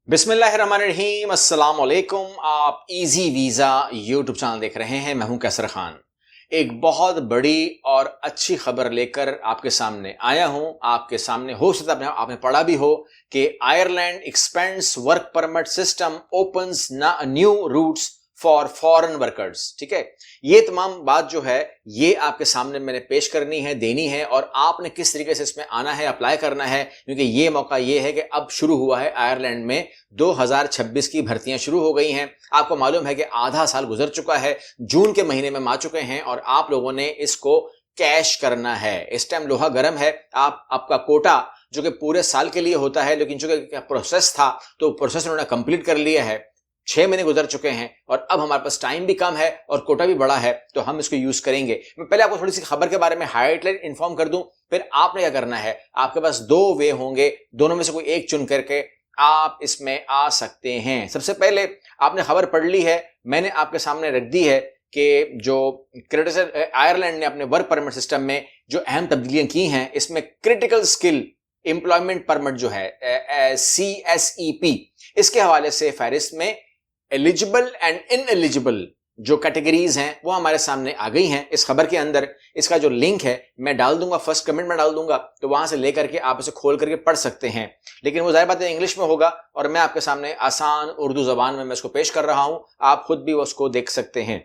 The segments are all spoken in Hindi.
बिस्मिल्लाहिर्रहमानिर्रहीम, अस्सलाम वालेकुम। आप इजी वीज़ा यूट्यूब चैनल देख रहे हैं। मैं हूं कैसर खान। एक बहुत बड़ी और अच्छी खबर लेकर आपके सामने आया हूं। आपके सामने हो सकता है आपने पढ़ा भी हो कि Ireland expands work permit system opens new routes for foreign workers. ठीक है, ये तमाम बात जो है ये आपके सामने मैंने पेश करनी है, देनी है, और आपने किस तरीके से इसमें आना है, अप्लाई करना है, क्योंकि ये मौका ये है कि अब शुरू हुआ है आयरलैंड में 2026 की भर्तियां शुरू हो गई हैं। आपको मालूम है कि आधा साल गुजर चुका है, जून के महीने में आ चुके हैं, और आप लोगों ने इसको कैश करना है। इस टाइम लोहा गर्म है। आपका कोटा जो कि पूरे साल के लिए होता है, लेकिन जो कि प्रोसेस था तो प्रोसेस उन्होंने कंप्लीट कर लिया है। 6 महीने गुजर चुके हैं और अब हमारे पास टाइम भी कम है और कोटा भी बड़ा है, तो हम इसको यूज करेंगे। मैं पहले आपको थोड़ी सी खबर के बारे में हाईलाइट इन्फॉर्म कर दूं, फिर आपने क्या करना है। आपके पास दो वे होंगे, दोनों में से कोई एक चुन करके आप इसमें आ सकते हैं। सबसे पहले आपने खबर पढ़ ली है, मैंने आपके सामने रख दी है कि जो आयरलैंड ने अपने वर्क परमिट सिस्टम में जो अहम तब्दीलियां की हैं, इसमें क्रिटिकल स्किल एम्प्लॉयमेंट परमिट जो है CSEP, इसके हवाले से फहरिस्त में एलिजिबल एंड इनएलिजिबल जो कैटेगरीज हैं वो हमारे सामने आ गई हैं। इस खबर के अंदर इसका जो लिंक है मैं डाल दूंगा, फर्स्ट कमेंट में डाल दूंगा, तो वहां से लेकर के आप इसे खोल करके पढ़ सकते हैं। लेकिन वो जाहिर बात है इंग्लिश में होगा और मैं आपके सामने आसान उर्दू जबान में मैं इसको पेश कर रहा हूं, आप खुद भी उसको देख सकते हैं।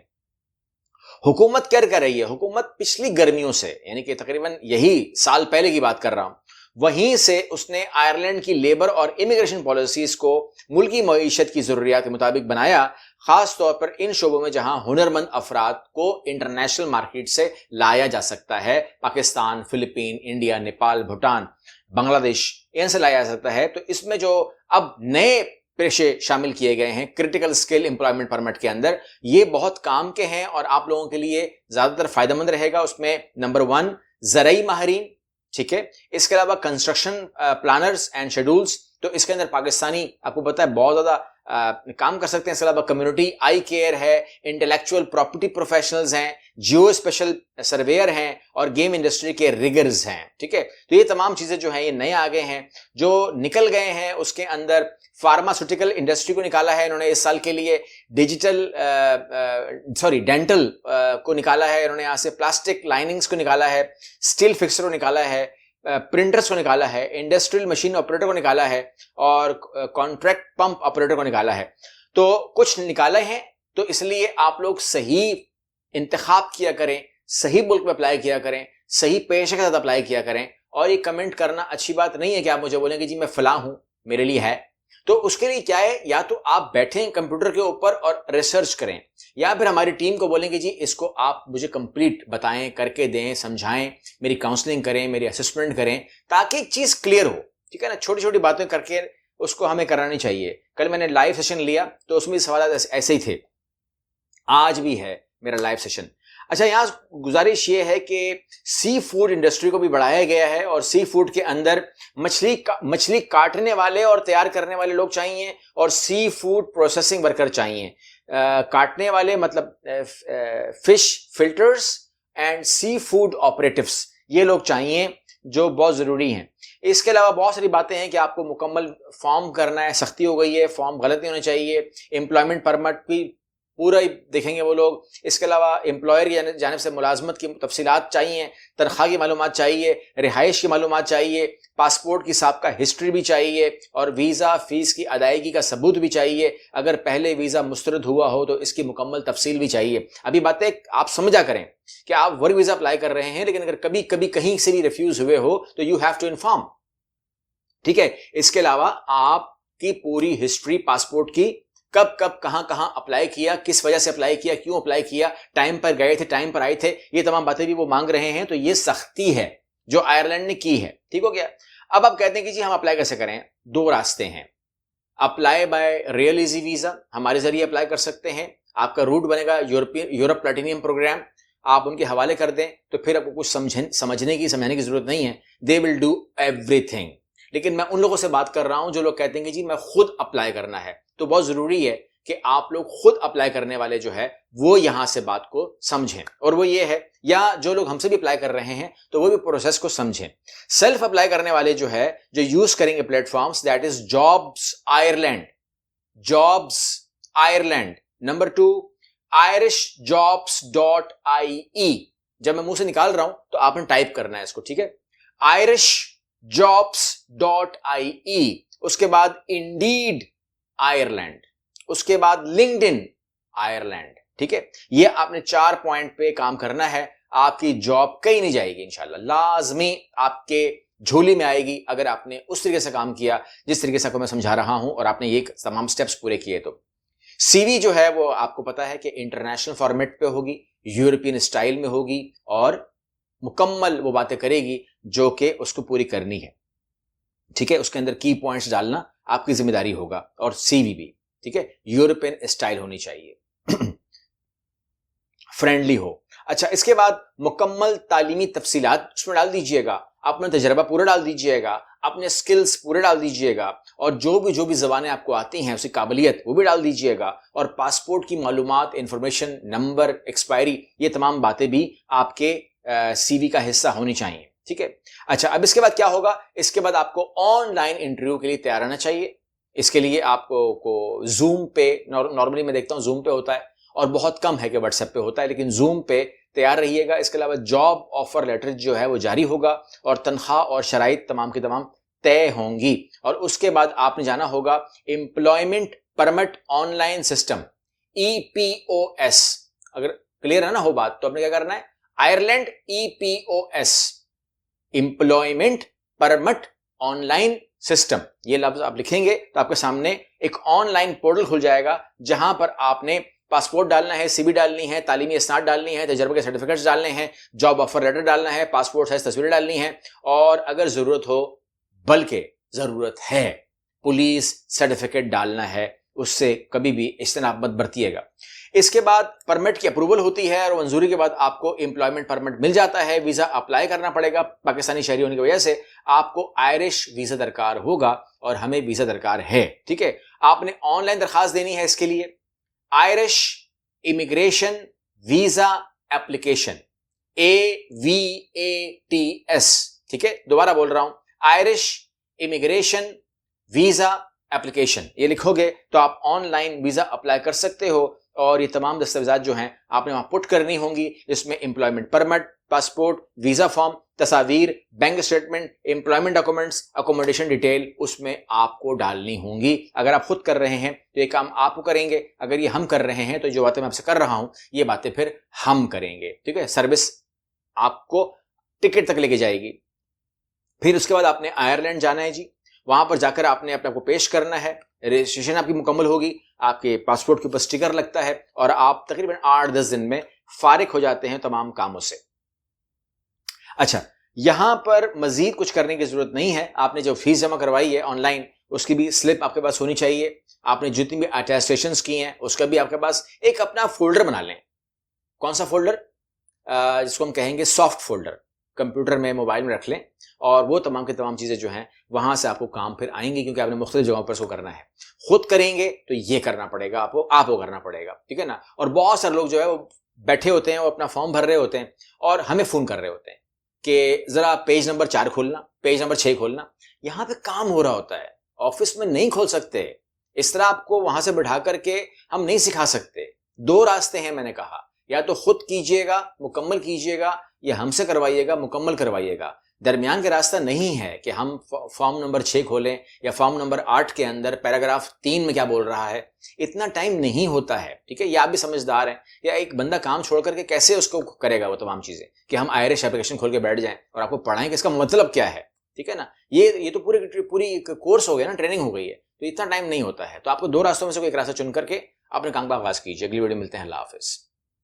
हुकूमत क्या कर रही है? हुकूमत पिछली गर्मियों से, यानी कि तकरीबन यही साल पहले की बात कर रहा हूं, वहीं से उसने आयरलैंड की लेबर और इमिग्रेशन पॉलिसीज को मुल्की मईशत की जरूरियात के मुताबिक बनाया, खास तौर पर इन शोबों में जहां हुनरमंद अफराद को इंटरनेशनल मार्केट से लाया जा सकता है। पाकिस्तान, फिलीपीन, इंडिया, नेपाल, भूटान, बांग्लादेश, इनसे लाया जा सकता है। तो इसमें जो अब नए पेशे शामिल किए गए हैं क्रिटिकल स्किल एम्प्लॉयमेंट परमिट के अंदर, ये बहुत काम के हैं और आप लोगों के लिए ज्यादातर फायदेमंद रहेगा। उसमें नंबर 1 ज़राई माहिरीन, ठीक है, इसके अलावा कंस्ट्रक्शन प्लानर्स एंड शेड्यूल्स, तो इसके अंदर पाकिस्तानी आपको पता है बहुत ज्यादा काम कर सकते हैं। इसके अलावा कम्युनिटी आई केयर है, इंटेलेक्चुअल प्रॉपर्टी प्रोफेशनल्स हैं, जियो स्पेशल सर्वेयर हैं, और गेम इंडस्ट्री के रिगर्स हैं। ठीक है, तो ये तमाम चीजें जो हैं ये नए आ गए हैं। जो निकल गए हैं उसके अंदर फार्मास्यूटिकल इंडस्ट्री को निकाला है इन्होंने इस साल के लिए, डेंटल को निकाला है इन्होंने, यहाँ से प्लास्टिक लाइनिंग्स को निकाला है, स्टील फिक्सर को निकाला है, प्रिंटर्स को निकाला है, इंडस्ट्रियल मशीन ऑपरेटर को निकाला है, और कॉन्ट्रैक्ट पंप ऑपरेटर को निकाला है। तो कुछ निकाले हैं, तो इसलिए आप लोग सही इंतखाब किया करें, सही मुल्क में अप्लाई किया करें, सही पेशे के साथ अप्लाई किया करें। और ये कमेंट करना अच्छी बात नहीं है कि आप मुझे बोलें कि जी मैं फलां हूं, मेरे लिए है। तो उसके लिए क्या है, या तो आप बैठें कंप्यूटर के ऊपर और रिसर्च करें, या फिर हमारी टीम को बोलेंगे जी इसको आप मुझे कंप्लीट बताएं, करके दें, समझाएं, मेरी काउंसलिंग करें, मेरी असेसमेंट करें, ताकि एक चीज क्लियर हो। ठीक है ना, छोटी छोटी बातें करके उसको हमें करानी चाहिए। कल मैंने लाइव सेशन लिया तो उसमें सवाल ऐसे ही थे, आज भी है मेरा लाइव सेशन। अच्छा, यहां गुजारिश ये है कि सी फूड इंडस्ट्री को भी बढ़ाया गया है, और सी फूड के अंदर मछली काटने वाले और तैयार करने वाले लोग चाहिए, और सी फूड प्रोसेसिंग वर्कर चाहिए। काटने वाले मतलब fish filleters and sea food operatives, ये लोग चाहिए, जो बहुत जरूरी हैं। इसके अलावा बहुत सारी बातें हैं कि आपको मुकम्मल फॉर्म करना है, सख्ती हो गई है, फॉर्म गलत नहीं होने चाहिए, एम्प्लॉयमेंट परमिट भी पूरा ही देखेंगे वो लोग। इसके अलावा एम्प्लॉयर की जानिब से मुलाजमत की तफसीलात चाहिए, तनख्वाह की मालूमात चाहिए, रिहाइश की मालूमात चाहिए, पासपोर्ट की साबका हिस्ट्री भी चाहिए, और वीज़ा फीस की अदायगी का सबूत भी चाहिए। अगर पहले वीज़ा मुस्तरद हुआ हो तो इसकी मुकम्मल तफसील भी चाहिए। अभी बातें आप समझा करें कि आप वर्क वीज़ा अप्लाई कर रहे हैं, लेकिन अगर कभी कभी कहीं से भी रिफ्यूज हुए हो तो यू हैव टू इन्फॉर्म। ठीक है, इसके अलावा आपकी पूरी हिस्ट्री पासपोर्ट की, कब कब कहां कहां अप्लाई किया, किस वजह से अप्लाई किया, क्यों अप्लाई किया, टाइम पर गए थे, टाइम पर आए थे, ये तमाम बातें भी वो मांग रहे हैं। तो ये सख्ती है जो आयरलैंड ने की है। ठीक हो गया। अब आप कहते हैं कि जी हम अप्लाई कैसे करें? 2 रास्ते हैं। Apply by real easy visa, हमारे जरिए अप्लाई कर सकते हैं। आपका रूट बनेगा यूरोप प्लैटिनियम प्रोग्राम, आप उनके हवाले कर दें तो फिर आपको कुछ समझने की समझाने की जरूरत नहीं है, दे विल डू एवरीथिंग। लेकिन मैं उन लोगों से बात कर रहा हूं जो लोग कहते हैं कि जी मैं खुद अप्लाई करना है, तो बहुत जरूरी है कि आप लोग खुद अप्लाई करने वाले जो है वो यहां से बात को समझें, और वो ये है, या जो लोग हमसे भी अप्लाई कर रहे हैं तो वो भी प्रोसेस को समझें। सेल्फ अप्लाई करने वाले जो है, जो यूज करेंगे platforms, that is jobs Ireland, jobs Ireland, number 2 irishjobs.ie। जब मैं मुंह से निकाल रहा हूं तो आपने टाइप करना है इसको, ठीक है, irishjobs.ie, उसके बाद इंडीड आयरलैंड, उसके बाद लिंक्डइन आयरलैंड, ठीक है। ये आपने 4 पॉइंट पे काम करना है, आपकी जॉब कहीं नहीं जाएगी इंशाल्लाह, लाजमी आपके झोली में आएगी अगर आपने उस तरीके से काम किया जिस तरीके से आपको मैं समझा रहा हूं और आपने ये तमाम स्टेप्स पूरे किए। तो सीवी जो है वो आपको पता है कि इंटरनेशनल फॉर्मेट पे होगी, यूरोपियन स्टाइल में होगी और मुकम्मल वो बातें करेगी जो कि उसको पूरी करनी है, ठीक है। उसके अंदर की पॉइंट्स डालना आपकी जिम्मेदारी होगा और सीवी भी, ठीक है, यूरोपियन स्टाइल होनी चाहिए, फ्रेंडली हो। अच्छा, इसके बाद मुकम्मल तालीमी तफसीलात उसमें डाल दीजिएगा, अपना तजर्बा पूरा डाल दीजिएगा, अपने स्किल्स पूरे डाल दीजिएगा और जो भी ज़बानें आपको आती हैं उसकी काबिलियत वो भी डाल दीजिएगा और पासपोर्ट की मालूमात, इंफॉर्मेशन, नंबर, एक्सपायरी, ये तमाम बातें भी आपके सीवी का हिस्सा होनी चाहिए, ठीक है। अच्छा, अब इसके बाद क्या होगा, इसके बाद आपको ऑनलाइन इंटरव्यू के लिए तैयार रहना चाहिए। इसके लिए आपको जूम पे, नॉर्मली मैं देखता हूँ जूम पे होता है और बहुत कम है कि व्हाट्सएप पे होता है, लेकिन जूम पे तैयार रहिएगा। इसके अलावा जॉब ऑफर लेटर जो है वो जारी होगा और तनख्वाह और शराइत तमाम की तमाम तय होंगी और उसके बाद आपने जाना होगा employment permit online system, EPOS। अगर क्लियर है ना हो बात, तो आपने क्या करना है, Ireland EPOS, employment permit online system, ये लफ्ज आप लिखेंगे तो आपके सामने एक ऑनलाइन पोर्टल खुल जाएगा जहां पर आपने पासपोर्ट डालना है, सीवी डालनी है, तालीमी इसनाद डालनी है, तजर्बे के सर्टिफिकेट्स डालने हैं, जॉब ऑफर लेटर डालना है, पासपोर्ट साइज तस्वीरें डालनी है और अगर जरूरत हो, बल्कि जरूरत है, पुलिस सर्टिफिकेट डालना है। उससे कभी भी इज्तनाब मत बरतिएगा। इसके बाद परमिट की अप्रूवल होती है और मंजूरी के बाद आपको एम्प्लॉयमेंट परमिट मिल जाता है। वीजा अप्लाई करना पड़ेगा, पाकिस्तानी शहरी होने की वजह से आपको आयरिश वीजा दरकार होगा और हमें वीजा दरकार है, ठीक है। आपने ऑनलाइन दरखास्त देनी है इसके लिए, Irish immigration visa application, AVATS, ठीक है। दोबारा बोल रहा हूं, आयरिश इमिग्रेशन वीजा एप्लीकेशन, ये लिखोगे तो आप ऑनलाइन वीजा अप्लाई कर सकते हो और ये तमाम दस्तावेजात जो हैं आपने वहां पुट करनी होंगी, जिसमें employment permit, passport, visa form, तस्वीर, bank statement, employment documents, accommodation detail उसमें आपको डालनी होंगी। अगर आप खुद कर रहे हैं तो ये काम आप करेंगे, अगर ये हम कर रहे हैं तो जो बातें मैं आपसे कर रहा हूं ये बातें फिर हम करेंगे, ठीक है। सर्विस आपको टिकट तक लेके जाएगी। फिर उसके बाद आपने आयरलैंड जाना है जी, वहां पर जाकर आपने अपने आपको पेश करना है, रजिस्ट्रेशन आपकी मुकम्मल होगी, आपके पासपोर्ट के ऊपर स्टिकर लगता है और आप तकरीबन 8-10 दिन में फारिग हो जाते हैं तमाम कामों से। अच्छा, यहां पर मजीद कुछ करने की जरूरत नहीं है। आपने जो फीस जमा करवाई है ऑनलाइन उसकी भी स्लिप आपके पास होनी चाहिए। आपने जितनी भी अटेस्टेशंस की हैं उसका भी आपके पास एक अपना फोल्डर बना लें। कौन सा फोल्डर? जिसको हम कहेंगे सॉफ्ट फोल्डर, कंप्यूटर में, मोबाइल में रख लें और वो तमाम की तमाम चीजें जो हैं वहां से आपको काम फिर आएंगी, क्योंकि आपने मुख्तलिफ जगहों पर इसको करना है। खुद करेंगे तो ये करना पड़ेगा आपको करना पड़ेगा, ठीक है ना। और बहुत सारे लोग जो है वो बैठे होते हैं, वो अपना फॉर्म भर रहे होते हैं और हमें फोन कर रहे होते हैं कि जरा पेज नंबर 4 खोलना, पेज नंबर 6 खोलना। यहाँ पे काम हो रहा होता है, ऑफिस में नहीं खोल सकते। इस तरह आपको वहां से बैठा करके हम नहीं सिखा सकते। 2 रास्ते हैं, मैंने कहा, या तो खुद कीजिएगा, मुकम्मल कीजिएगा, या हमसे करवाइएगा, मुकम्मल करवाइएगा। दरमियान का रास्ता नहीं है कि हम फॉर्म नंबर 6 खोलें या फॉर्म नंबर 8 के अंदर पैराग्राफ 3 में क्या बोल रहा है। इतना टाइम नहीं होता है, ठीक है। ये आप भी समझदार हैं, या एक बंदा काम छोड़ करके कैसे उसको करेगा वो तमाम चीजें, कि हम आयरिश एप्लीकेशन खोल के बैठ जाएं और आपको पढ़ाएं कि इसका मतलब क्या है, ठीक है ना। ये तो पूरी कोर्स हो गया ना, ट्रेनिंग हो गई है, तो इतना टाइम नहीं होता है। तो आपको 2 रास्तों में से कोई एक रास्ता चुन करके अपने काम का आगाज कीजिए। अगली वीडियो मिलते हैं, अल्लाह हाफिज।